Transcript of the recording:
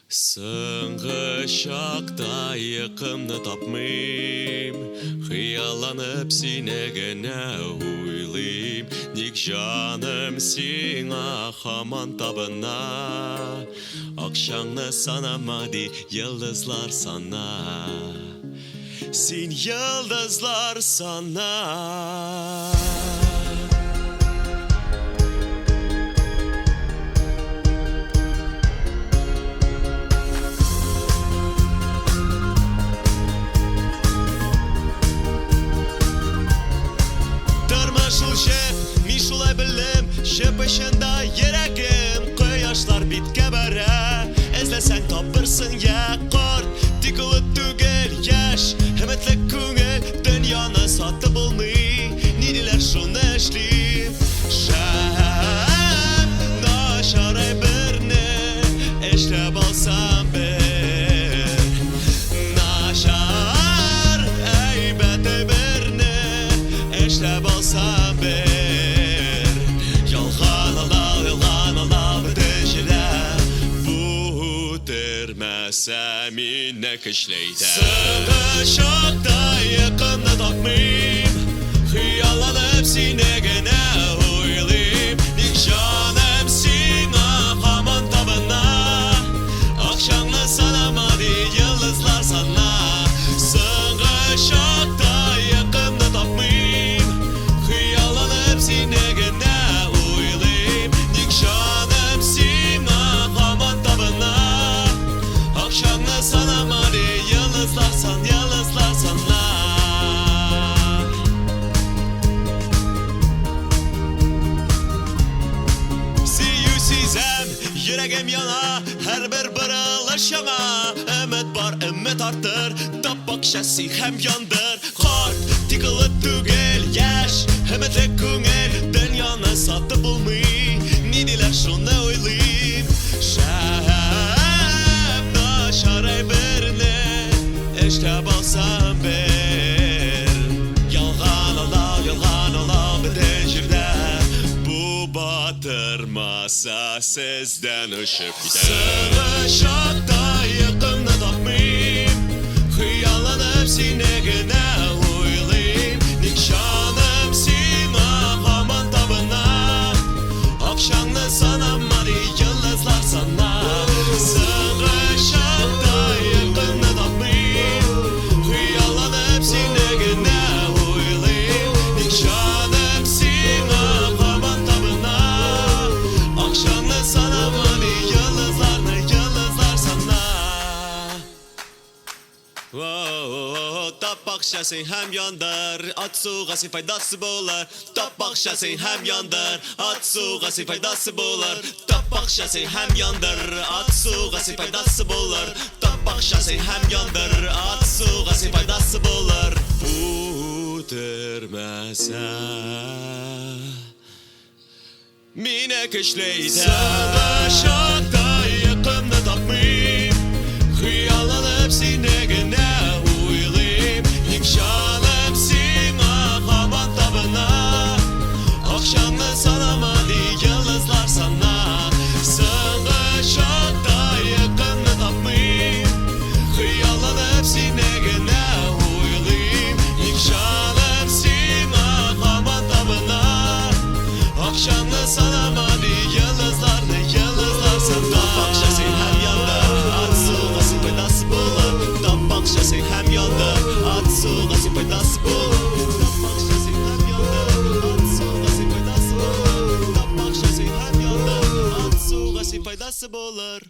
Соңғы шақта йқымны тапмайм, Хиялланып сине генә уйлыйм. Ник жаным сиңа һаман табына, Акчаңны санамады йылдызлар сана, Син йылдызлар сана. Мин шулай белем, җеп эчендә йөрәгем, Кояшлар биткә бәрә, эзләсәң табырсың я карт. Тик улы түгел яшь, өметле күңел, дөньяны сатып булмый, ни диләр шуны эшлим. Шәп начар берне эшләп алсам бер, начар әйбәт берне эшләп алсам бер. Мине көчләйтә. Соңгы чакта йқымны тапмыйм, Хыялланып сине генә уйлыйм. Ник жаным сиңа һаман табына, Акчаңны санамады йылдызлар сана. Соңгы чакта йқымны тапмыйм, Хыялланып сине генә уйлыйм. Ник жаным сиңа һаман табына, Akşamda sana mali yıldızlar sana. Siyem, yüreğim yana, her bir bırılışıma. Ümit var, ümit arttır, Tapak şasi hem yandır. Kart, tikılı tügel, yaş, ümitli küngel, Dünyanı satıp bulmuy, nidiler şunu oyluyum. Şaray birine eşkab alsam bir, Yalgan ola biten jirde, Bu batırmasa sizden ışık gider. Soңgы şakta yqımны tapmayım, Hıyallanıp sine gene uylıyım. Nik жаным сиңа һаман табына, Akşаңны sanamады yıldızlar sana. Tapak şəsin həm yandır, at suğası faydası bolar. Tapak şəsin həm yandır, at suğası faydası bolar. Tapak şəsin həm yandır, at suğası faydası bolar. Tapak şəsin həm yandır, at suğası faydası bolar. Uturmasa minə köşləydə. Soңgı şakta yqımны tapmayım, Hıyallanıp sine gene uylıyım. Nik жаным сиңа һаман табына, Akşamны sanamады yıldızlar sana. Soңгы чакта yqымны tapmayım, Hıyallanıp sine gene uylıyım. Ник жаным сиңа һаман табына, Akşamны sanamады yıldızlar sana. Tapak şəsin həm yandır, at suğası faydası bolar. Tapak şəsin həm yandır, at suğası faydası bolar. Tapak şəsin həm yandır, at suğası faydası bolar. Tapak şəsin həm yandır, at suğası faydası bolar.